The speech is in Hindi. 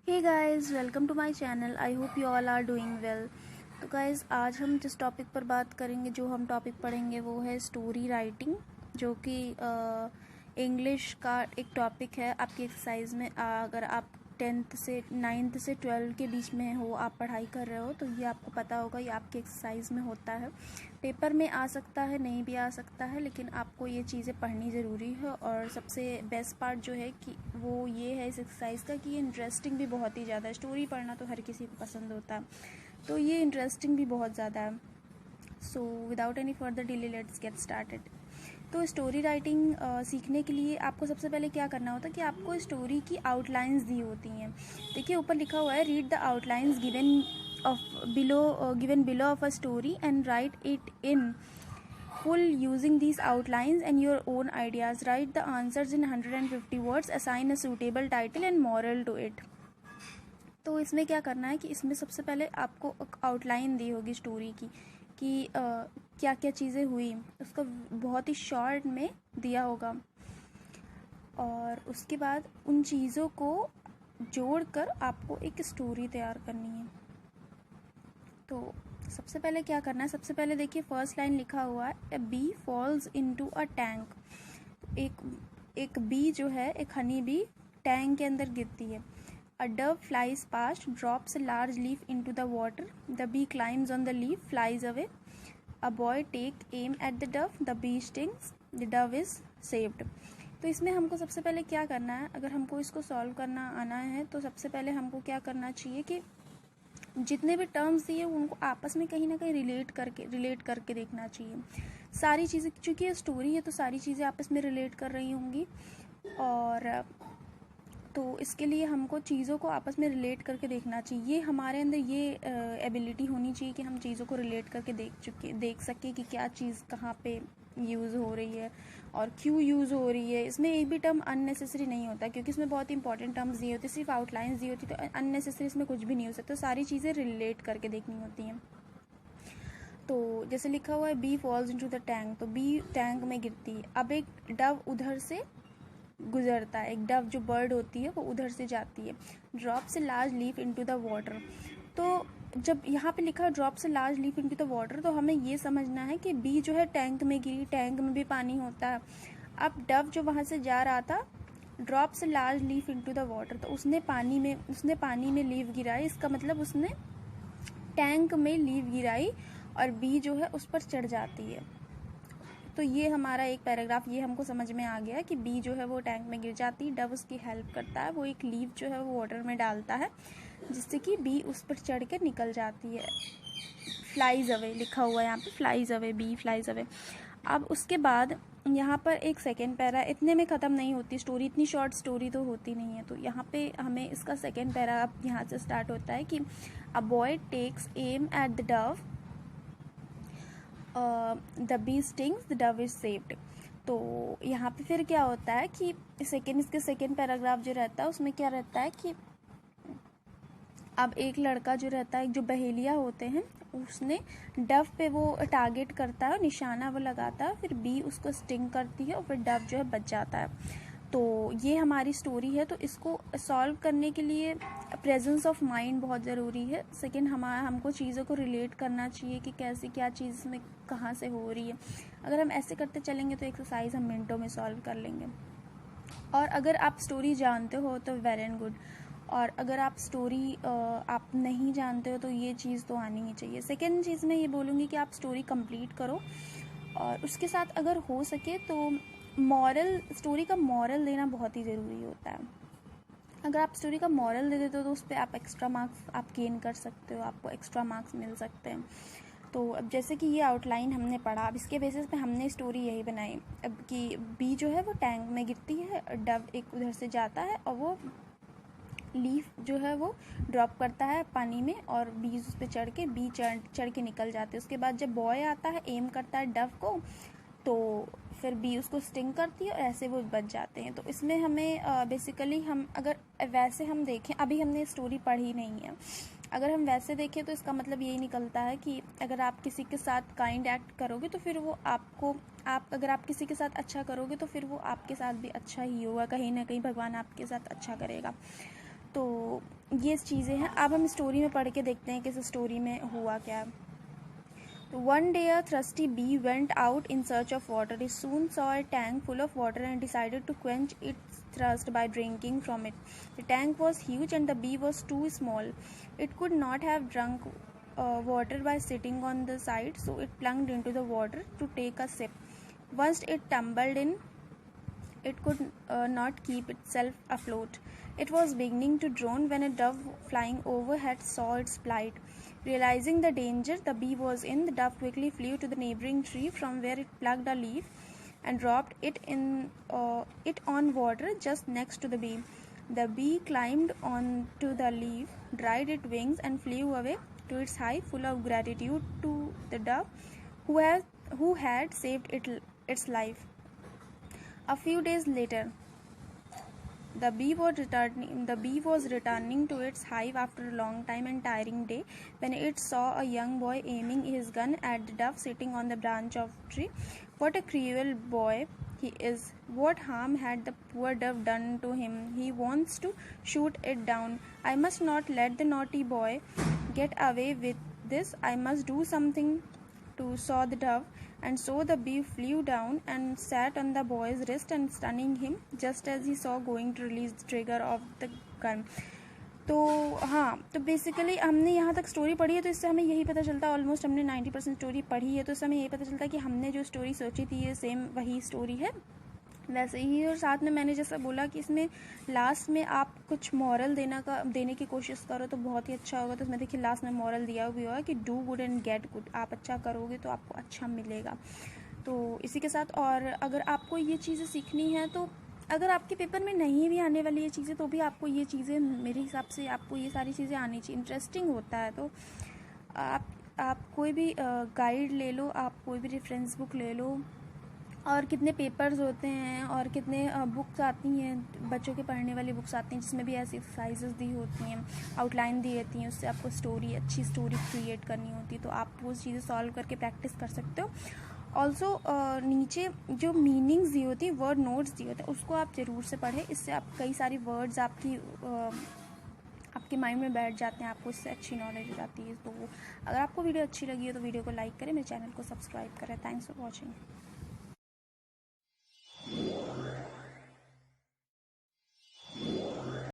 Hey guys, welcome to my channel. I hope you all are doing well. तो गाइस, आज हम जिस टॉपिक पर बात करेंगे, जो हम टॉपिक पढ़ेंगे वो है स्टोरी राइटिंग, जो कि इंग्लिश का एक टॉपिक है। आपकी एक्सरसाइज में अगर आप 9th से 12 के बीच में हो, आप पढ़ाई कर रहे हो, तो ये आपको पता होगा, ये आपकी एक्सरसाइज में होता है। पेपर में आ सकता है, नहीं भी आ सकता है, लेकिन आपको ये चीज़ें पढ़नी ज़रूरी है। और सबसे बेस्ट पार्ट जो है कि वो ये है इस एक्सरसाइज का कि ये इंटरेस्टिंग भी बहुत ही ज़्यादा है। स्टोरी पढ़ना तो हर किसी को पसंद होता है, तो ये इंटरेस्टिंग भी बहुत ज़्यादा है। So without any further delay, let's get started. तो स्टोरी राइटिंग सीखने के लिए आपको सबसे पहले क्या करना होता है कि आपको स्टोरी की आउटलाइंस दी होती हैं। देखिए, ऊपर लिखा हुआ है, read the outlines given below of a story and right it in full using these outlines and your own ideas. Write the answers in 150 words. Assign a suitable title and moral to it. तो इसमें क्या करना है कि इसमें सबसे पहले आपको आउटलाइन दी होगी स्टोरी की कि क्या क्या चीज़ें हुई, उसको बहुत ही शॉर्ट में दिया होगा। और उसके बाद उन चीज़ों को जोड़कर आपको एक स्टोरी तैयार करनी है। तो सबसे पहले क्या करना है, सबसे पहले देखिए फर्स्ट लाइन लिखा हुआ है, a bee falls into a tank. एक बी जो है, एक हनी बी टैंक के अंदर गिरती है। A dove flies past, drops a large leaf into the water. The bee climbs on the leaf, flies away. A boy take aim at the dove, the bee stings, the dove is saved. तो इसमें हमको सबसे पहले क्या करना है, अगर हमको इसको सॉल्व करना आना है तो सबसे पहले हमको क्या करना चाहिए कि जितने भी टर्म्स दिए उनको आपस में कहीं ना कहीं रिलेट करके देखना चाहिए। सारी चीज़ें, चूँकि ये स्टोरी है तो सारी चीज़ें आपस में रिलेट कर रही होंगी, और तो इसके लिए हमको चीज़ों को आपस में रिलेट करके देखना चाहिए। ये हमारे अंदर ये एबिलिटी होनी चाहिए कि हम चीज़ों को रिलेट करके देख सके कि क्या चीज़ कहाँ पे यूज़ हो रही है और क्यों यूज़ हो रही है। इसमें एक भी टर्म अननेसेसरी नहीं होता, क्योंकि इसमें बहुत इंपॉर्टेंट टर्म्स दी होती, सिर्फ आउटलाइंस दी होती, तो अननेसेसरी इसमें कुछ भी नहीं हो सकता। तो सारी चीज़ें रिलेट करके देखनी होती हैं। तो जैसे लिखा हुआ है, bee falls into the tank, तो बी टैंक में गिरती है। अब एक डव उधर से गुजरता है, एक डव जो बर्ड होती है वो उधर से जाती है। ड्रॉप से large leaf into the water. तो जब यहाँ पे लिखा है ड्रॉप से large leaf into the water, तो हमें ये समझना है कि बी जो है टैंक में गिरी, टैंक में भी पानी होता है। अब डव जो वहाँ से जा रहा था, ड्रॉप से large leaf into the water, तो उसने पानी में लीफ गिराई। इसका मतलब उसने टैंक में लीफ गिराई और बी जो है उस पर चढ़ जाती है। तो ये हमारा एक पैराग्राफ, ये हमको समझ में आ गया कि बी जो है वो टैंक में गिर जाती है, डव उसकी हेल्प करता है, वो एक लीफ जो है वो वाटर में डालता है, जिससे कि बी उस पर चढ़ के निकल जाती है। फ्लाइज अवे लिखा हुआ है यहाँ पे, flies away, bee flies away. अब उसके बाद यहाँ पर एक सेकेंड पैरा, इतने में ख़त्म नहीं होती स्टोरी, इतनी शॉर्ट स्टोरी तो होती नहीं है। तो यहाँ पे हमें इसका सेकेंड पैरा अब यहाँ से स्टार्ट होता है कि a boy takes aim at the dove, the bee stings, the dove is saved. तो यहाँ पे फिर क्या होता है कि इसके सेकेंड पैराग्राफ जो रहता है उसमें क्या रहता है कि अब एक लड़का जो रहता है, जो बहेलिया होते हैं, उसने डव पे वो टारगेट करता है, निशाना वो लगाता है, फिर बी उसको स्टिंग करती है और फिर डव जो है बच जाता है। तो ये हमारी स्टोरी है। तो इसको सॉल्व करने के लिए प्रेजेंस ऑफ माइंड बहुत ज़रूरी है। सेकेंड, हमको चीज़ों को रिलेट करना चाहिए कि कैसे क्या चीज़ में कहाँ से हो रही है। अगर हम ऐसे करते चलेंगे तो एक्सरसाइज हम मिनटों में सॉल्व कर लेंगे। और अगर आप स्टोरी जानते हो तो वेल एंड गुड, और अगर आप स्टोरी आप नहीं जानते हो तो ये चीज़ तो आनी ही चाहिए। सेकेंड चीज़ मैं ये बोलूँगी कि आप स्टोरी कंप्लीट करो, और उसके साथ अगर हो सके तो स्टोरी का मॉरल देना बहुत ही ज़रूरी होता है। अगर आप स्टोरी का मॉरल दे देते हो तो उस पर आप एक्स्ट्रा मार्क्स आप गेन कर सकते हो, आपको एक्स्ट्रा मार्क्स मिल सकते हैं। तो अब जैसे कि ये आउटलाइन हमने पढ़ा, अब इसके बेसिस पे हमने स्टोरी यही बनाई अब कि बी जो है वो टैंक में गिरती है, डव एक उधर से जाता है और वो लीफ जो है वो ड्रॉप करता है पानी में, और बी उस पर चढ़ के निकल जाते हैं। उसके बाद जब बॉय आता है, एम करता है डव को, तो फिर बी उसको स्टिंग करती है और ऐसे वो बच जाते हैं। तो इसमें हमें बेसिकली हम अगर वैसे हम देखें, अभी हमने स्टोरी पढ़ी नहीं है, अगर हम वैसे देखें तो इसका मतलब यही निकलता है कि अगर आप किसी के साथ काइंड एक्ट करोगे तो फिर वो अगर आप किसी के साथ अच्छा करोगे तो फिर वो आपके साथ भी अच्छा ही होगा, कहीं ना कहीं भगवान आपके साथ अच्छा करेगा। तो ये चीज़ें हैं। अब हम स्टोरी में पढ़ के देखते हैं कि इस स्टोरी में हुआ क्या है। One day a thirsty bee went out in search of water. He soon saw a tank full of water and decided to quench its thirst by drinking from it. The tank was huge and the bee was too small. It could not have drunk water by sitting on the side, so it plunged into the water to take a sip. Once it tumbled in, it could not keep itself afloat. It was beginning to drown when a dove flying overhead saw its plight. Realizing the danger the bee was in, the dove quickly flew to the neighboring tree from where it plucked a leaf and dropped it on water just next to the bee. The bee climbed onto the leaf, dried its wings, and flew away to its hive, full of gratitude to the dove who had saved its life. A few days later, the bee was returning to its hive after a long time and tiring day when it saw a young boy aiming his gun at the dove sitting on the branch of a tree. What a cruel boy he is! What harm had the poor dove done to him? He wants to shoot it down. I must not let the naughty boy get away with this. I must do something to saw the dove. And so the bee flew down and sat on the boy's wrist and stunning him just as he saw going to release the trigger of the gun. तो हाँ, तो बेसिकली हमने यहाँ तक स्टोरी पढ़ी है, तो इससे हमें यही पता चलता है, ऑलमोस्ट हमने 90% स्टोरी पढ़ी है, तो इससे हमें यही पता चलता है कि हमने जो स्टोरी सोची थी ये सेम वही स्टोरी है वैसे ही। और साथ में मैंने जैसा बोला कि इसमें लास्ट में आप कुछ मॉरल देने की कोशिश करो तो बहुत ही अच्छा होगा। तो इसमें देखिए लास्ट में मॉरल दिया हुआ है कि do good and get good, आप अच्छा करोगे तो आपको अच्छा मिलेगा। तो इसी के साथ, और अगर आपको ये चीज़ें सीखनी है तो अगर आपके पेपर में नहीं भी आने वाली ये चीज़ें तो भी आपको ये चीज़ें मेरे हिसाब से आपको ये सारी चीज़ें आनी चाहिए। इंटरेस्टिंग होता है। तो आप कोई भी गाइड ले लो, आप कोई भी रेफरेंस बुक ले लो, और कितने पेपर्स होते हैं और कितने बुक्स आती हैं, बच्चों के पढ़ने वाली बुक्स आती हैं जिसमें भी ऐसी एक्सरसाइजेस दी होती हैं, आउटलाइन दी रहती हैं, उससे आपको अच्छी स्टोरी क्रिएट करनी होती है। तो आप वो चीज़ें सॉल्व करके प्रैक्टिस कर सकते हो। ऑल्सो नीचे जो मीनिंग्स दी होती हैं, वर्ड नोट्स दिए होते हैं, उसको आप ज़रूर से पढ़ें। इससे आप कई सारी वर्ड्स आपके माइंड में बैठ जाते हैं, आपको इससे अच्छी नॉलेज हो जाती है। तो अगर आपको वीडियो अच्छी लगी हो तो वीडियो को लाइक करें, मेरे चैनल को सब्सक्राइब करें। Thanks for watching.